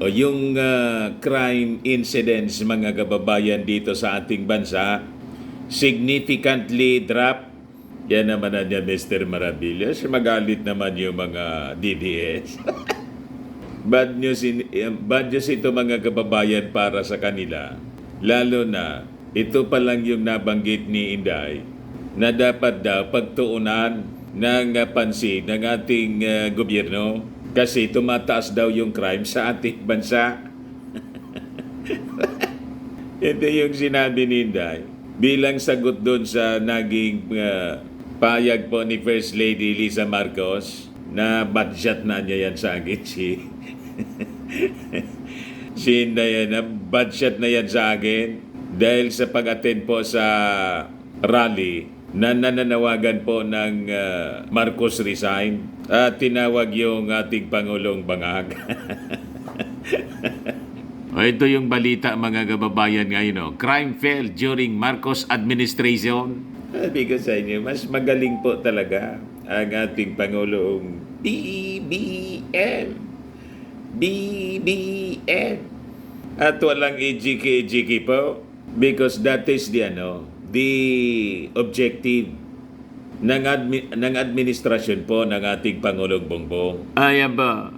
O yung crime incidents mga kababayan dito sa ating bansa significantly drop. Yan naman na niya Mr. Maravillas. Magalit naman yung mga DDS. Bad news ito mga kababayan para sa kanila. Lalo na ito pa lang yung nabanggit ni Inday na dapat daw pagtuunan ng pansin ng ating gobyerno kasi tumataas daw yung crime sa ating bansa. Ito yung sinabi ni Inday bilang sagot doon sa naging payag po ni First Lady Lisa Marcos na budget na niya yan sa akin si Inday na budget na yan sa akin dahil sa pag-attend po sa rally na nananawagan po ng Marcos resign at tinawag yung ating Pangulong bangag. Ito yung balita mga kababayan ngayon. Crime fell during Marcos administration. Sabi ko sa inyo, mas magaling po talaga ang ating Pangulong BBM. BBM. At walang ejiki-ejiki po because that is the objective ng administrasyon po ng ating Pangulong Bongbong. Ayan ba?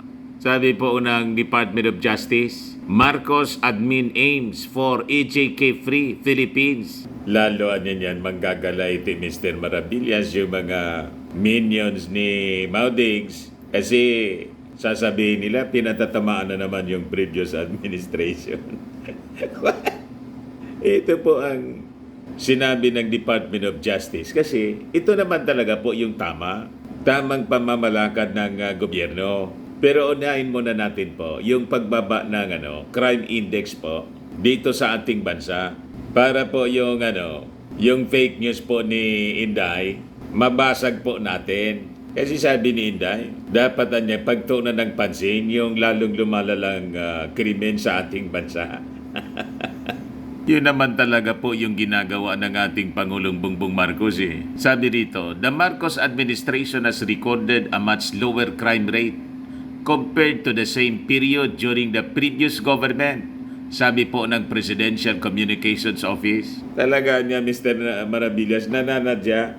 Sabi po ng Department of Justice, Marcos admin aims for EJK-free Philippines. Lalo yan manggagala iti Mr. Maravillas yung mga minions ni Maudigs kasi sasabihin nila pinatatamaan na naman yung previous administration. Ito po ang sinabi ng Department of Justice kasi ito naman talaga po yung tamang pamamalakad ng gobyerno. Pero unahin muna natin po yung pagbaba ng crime index po dito sa ating bansa para po yung fake news po ni Inday mabasag po natin. Kasi sabi ni Inday, dapat niya pagtuunan ng pansin yung lalong lumalalang krimen sa ating bansa. Yun naman talaga po yung ginagawa ng ating Pangulong Bongbong Marcos eh. Sabi rito, the Marcos administration has recorded a much lower crime rate compared to the same period during the previous government. Sabi po ng Presidential Communications Office. Talaga niya, Mr. Maravillas, nananadya,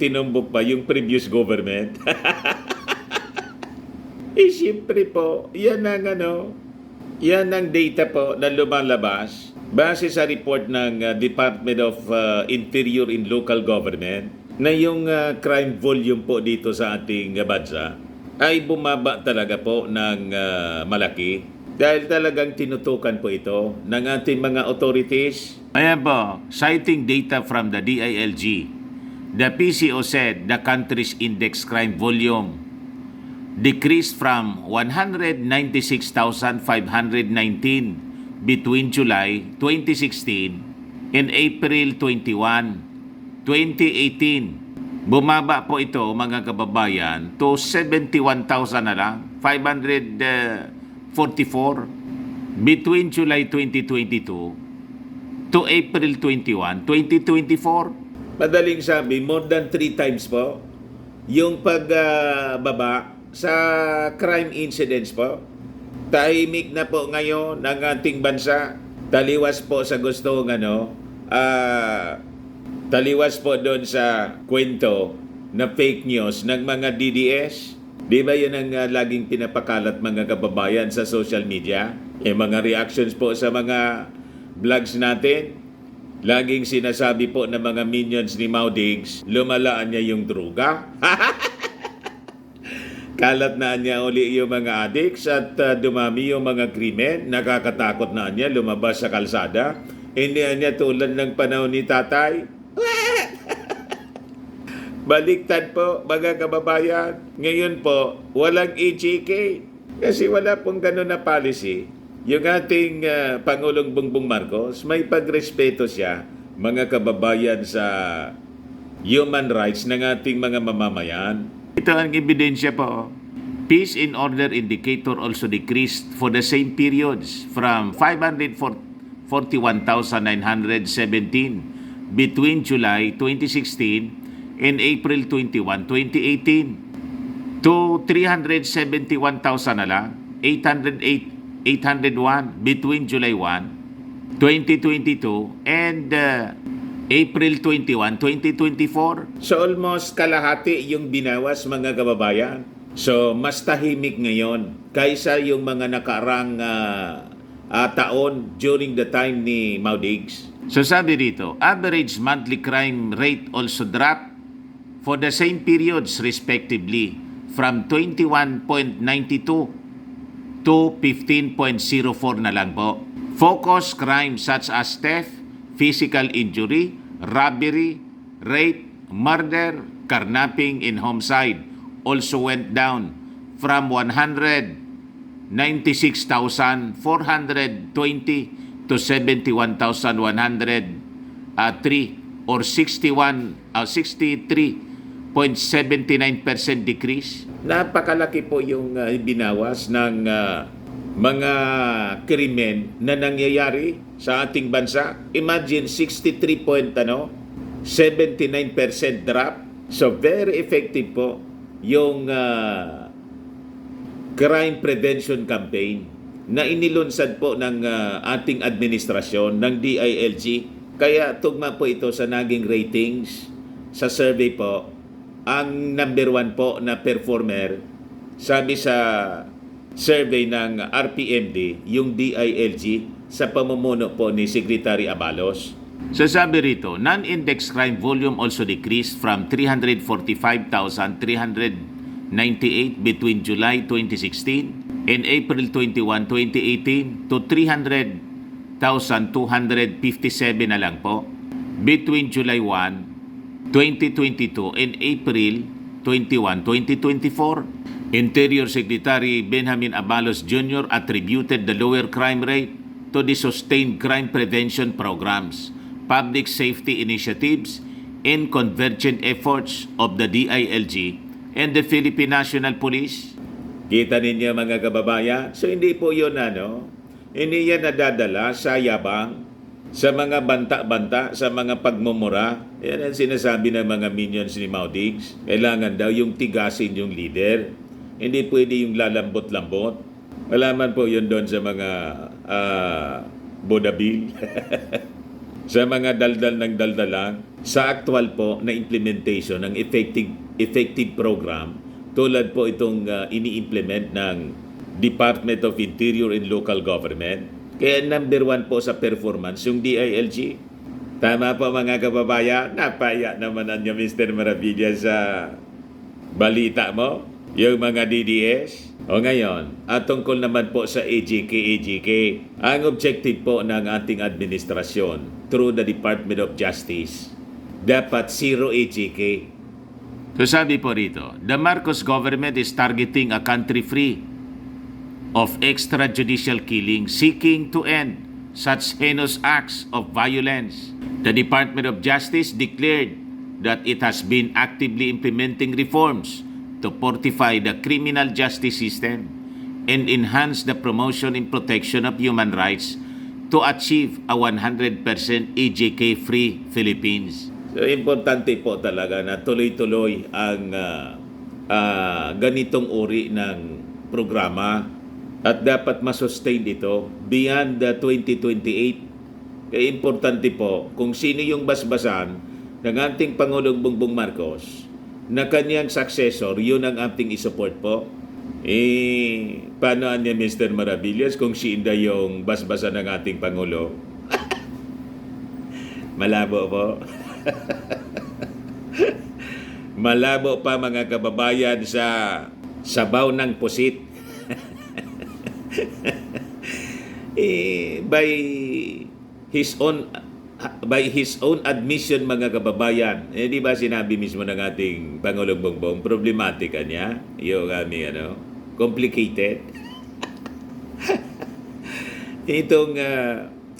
tinumbok pa yung previous government. Siyempre po, yan ang data po na lumalabas base sa report ng Department of Interior and Local Government na yung crime volume po dito sa ating bansa ay bumaba talaga po ng malaki dahil talagang tinutukan po ito ng ating mga authorities. Ayan po, citing data from the DILG, the PCO said the country's index crime volume decreased from 196,519 between July 2016 and April 21, 2018. Bumaba po ito mga kababayan to 71,000 na lang, 544 between July 2022 to April 21, 2024. Madaling sabi, more than 3 times po yung pagbaba sa crime incidents po. Tahimik na po ngayon ng ating bansa. Taliwas po sa gustong taliwas po doon sa kwento na fake news ng mga DDS. Di ba yun ang laging pinapakalat mga kababayan sa social media? Mga reactions po sa mga vlogs natin. Laging sinasabi po ng mga minions ni Maudigs, lumalaan niya yung droga. Kalat na niya uli yung mga addicts at dumami yung mga krimen. Nakakatakot na niya lumabas sa kalsada. Hindi niya tulad ng panahon ni tatay. Baliktad po mga kababayan. Ngayon po, walang EJK. Kasi wala pong ganun na policy. Yung ating Pangulong Bongbong Marcos, may pagrespeto siya mga kababayan sa human rights ng ating mga mamamayan. Ito ang ebidensya po. Peace in order indicator also decreased for the same periods from 541,917 between July 2016 and April 21, 2018 to 371,000 na lang, 808 801 between July 1, 2022 and April 21, 2024. So almost kalahati yung binawas mga kababayan. So mas tahimik ngayon kaysa yung mga nakarang taon during the time ni Maudigs. So sabi dito, average monthly crime rate also dropped for the same periods respectively from 21.92 to 15.04 na lang po. Focus crimes such as theft, physical injury, robbery, rape, murder, carnapping, and homicide also went down from 196,420 to 71,103 or 63.79% decrease. Napakalaki po yung binawas ng mga krimen na nangyayari sa ating bansa. Imagine 79% drop. So very effective po yung crime prevention campaign na inilunsad po ng ating administrasyon ng DILG. Kaya tugma po ito sa naging ratings sa survey po. Ang number 1 po na performer, sabi sa survey ng RPMD, yung DILG sa pamumuno po ni Secretary Abalos. So sabi rito, non-index crime volume also decreased from 345,398 between July 2016 and April 21, 2018 to 300,257 na lang po between July 1, 2022 and April 21, 2024. Interior Secretary Benjamin Abalos Jr. attributed the lower crime rate to the sustained crime prevention programs, public safety initiatives, and convergent efforts of the DILG and the Philippine National Police. Kita ninyo mga kababayan? So hindi po yun hindi yan nadadala sa yabang, sa mga banta-banta, sa mga pagmumura. Yan ang sinasabi ng mga minions ni Maudigs. Kailangan daw yung tigasin yung leader. Hindi pwede yung lalambot-lambot. Malaman po yun doon sa mga bodabil. Sa mga daldal ng daldalang. Sa actual po na implementation ng effective program, tulad po itong ini-implement ng Department of Interior and Local Government. Kaya number 1 po sa performance yung DILG. Tama po mga kababayan, napaya naman niya Mr. Maravilla sa balita mo, yung mga DDS. O ngayon, at tungkol naman po sa AGK, ang objective po ng ating administrasyon through the Department of Justice, dapat zero AGK. So sabi po rito, the Marcos government is targeting a country free of extrajudicial killing, seeking to end such heinous acts of violence. The Department of Justice declared that it has been actively implementing reforms to fortify the criminal justice system and enhance the promotion and protection of human rights to achieve a 100% AJK-free Philippines. So, importante po talaga na tuloy-tuloy ang ganitong uri ng programa at dapat masustain ito beyond the 2028. Kaya importante po kung sino yung basbasan ng ating Pangulong Bongbong Marcos na kanyang successor, yun ang ating isupport po. Paano niya Mr. Maravillas kung si Inday yung basbasan ng ating Pangulo? Malabo po. Malabo pa mga kababayan sa sabaw ng pusit. By his own admission mga kababayan, di ba sinabi mismo ng ating Pangulong Bongbong, problematika niya, yung complicated. Itong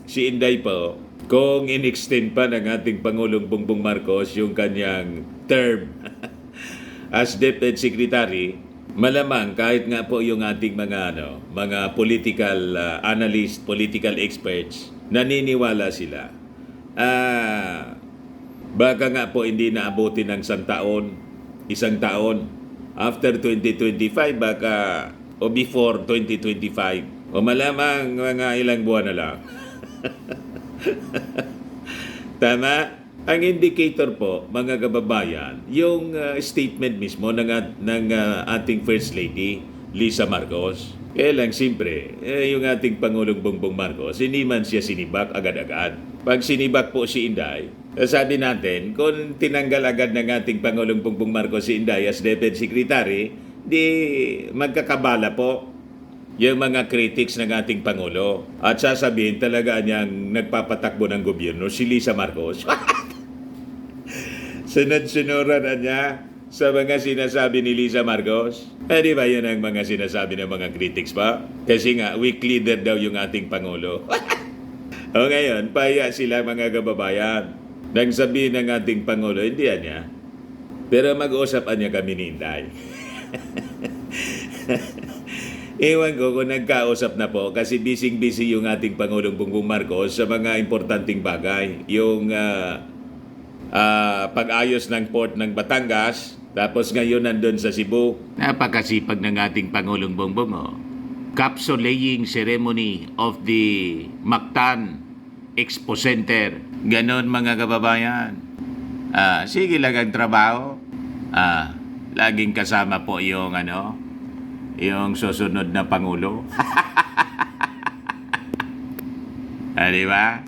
si Inday po, kung in-extend pa ng ating Pangulong Bongbong Marcos yung kanyang term as Deputy Secretary, malamang kahit nga po yung ating mga political analyst, political experts, naniniwala sila. Baka nga po hindi naabuti ng isang taon. After 2025, baka o before 2025, O malamang mga ilang buwan na lang. Tama? Ang indicator po, mga kababayan, yung statement mismo ng ating First Lady, Lisa Marcos. Kaya lang, siyempre, yung ating Pangulong Bongbong Marcos, hindi man siya sinibak agad-agad. Pag sinibak po si Inday, sabi natin, kung tinanggal agad ng ating Pangulong Bongbong Marcos si Inday as Deputy Secretary, di magkakabala po yung mga critics ng ating Pangulo. At sasabihin talaga niyang nagpapatakbo ng gobyerno si Lisa Marcos. Sunod-sunuran na niya sa mga sinasabi ni Lisa Marcos. Di ba yun ang mga sinasabi ng mga critics pa? Kasi nga, weak leader daw yung ating Pangulo. O ngayon, paya sila mga kababayan. Nang sabihin ng ating Pangulo, hindi niya. Pero mag-uusapan niya kami ni Inday. Ewan ko kung nagkausap na po kasi busy-busy yung ating Pangulong Bongbong Marcos sa mga importanteng bagay. Yung pag-ayos ng port ng Batangas, tapos ngayon nandun sa Cebu. Napakasipag ng ating Pangulong Bongbong. Capsule laying ceremony of the Mactan Expo Center. Ganon mga kababayan. Sige lang ang trabaho. Laging kasama po yung yung susunod na Pangulo. Di ba?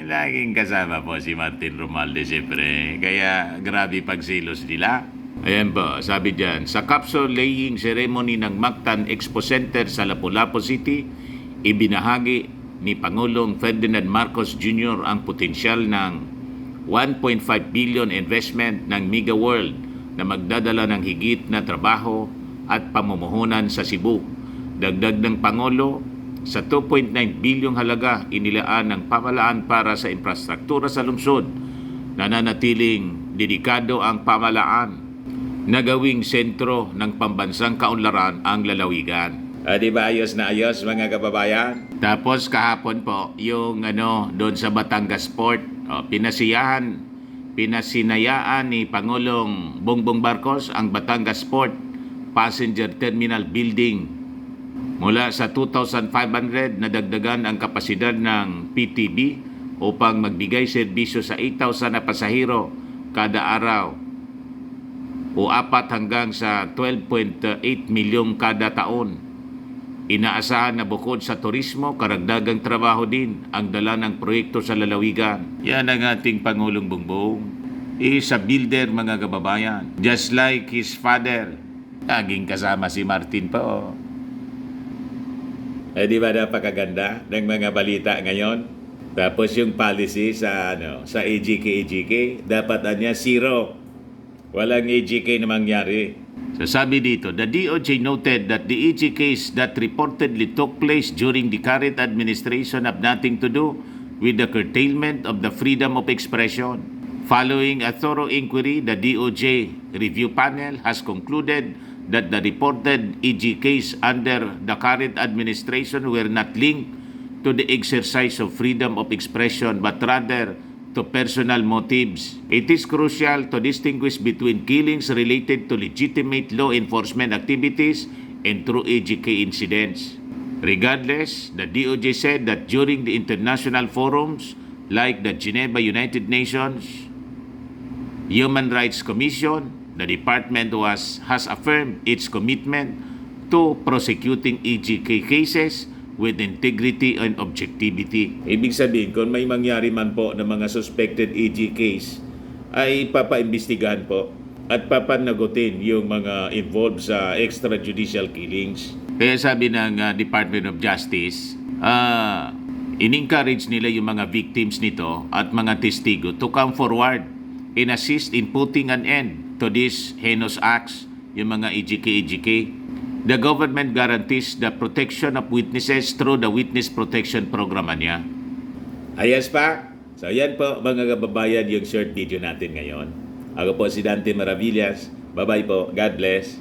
Laging kasama po si Martin Romualdez siyempre. Kaya grabe pagsilos nila. Ayan po, sabi dyan, sa capsule laying ceremony ng Mactan Expo Center sa Lapu-Lapu City, ibinahagi ni Pangulong Ferdinand Marcos Jr. ang potensyal ng 1.5 billion investment ng Mega World na magdadala ng higit na trabaho at pamumuhunan sa Cebu. Dagdag ng Pangulo, sa 2.9 bilyong halaga inilaan ng pamalaan para sa infrastruktura sa lungsod, nananatiling dedikado ang pamalaan na gawing sentro ng pambansang kaunlaran ang lalawigan. Di ba ayos na ayos mga kababayan? Tapos kahapon po, yung doon sa Batangas Port, pinasinayaan ni Pangulong Bongbong Marcos ang Batangas Port Passenger Terminal Building. Mula sa 2,500 na dagdagan ang kapasidad ng PTB upang magbigay serbisyo sa 8,000 na pasahero kada araw o 4 hanggang sa 12.8 milyong kada taon. Inaasahan na bukod sa turismo, karagdagang trabaho din ang dala ng proyekto sa lalawigan. Yan ang ating Pangulong Bongbong. Isa builder mga kababayan. Just like his father, laging kasama si Martin po. Di ba napakaganda ng mga balita ngayon? Tapos yung policy sa AGK, dapat niya zero. Walang AGK na mangyari. So sabi dito, the DOJ noted that the AGKs that reportedly took place during the current administration have nothing to do with the curtailment of the freedom of expression. Following a thorough inquiry, the DOJ review panel has concluded that the reported EGKs under the current administration were not linked to the exercise of freedom of expression but rather to personal motives. It is crucial to distinguish between killings related to legitimate law enforcement activities and true EGK incidents. Regardless, the DOJ said that during the international forums like the Geneva United Nations Human Rights Commission, the department has affirmed its commitment to prosecuting EGK cases with integrity and objectivity. Ibig sabihin, kung may mangyari man po ng mga suspected EGKs, ay papaimbestigahan po at papanagutin yung mga involved sa extrajudicial killings. Kaya sabi ng Department of Justice, in-encourage nila yung mga victims nito at mga testigo to come forward and assist in putting an end to these heinous acts, yung mga EGK. The government guarantees the protection of witnesses through the Witness Protection Program niya. Ayos pa? So yan po mga kababayan yung short video natin ngayon. Ako po si Dante Maravillas. Bye-bye po. God bless.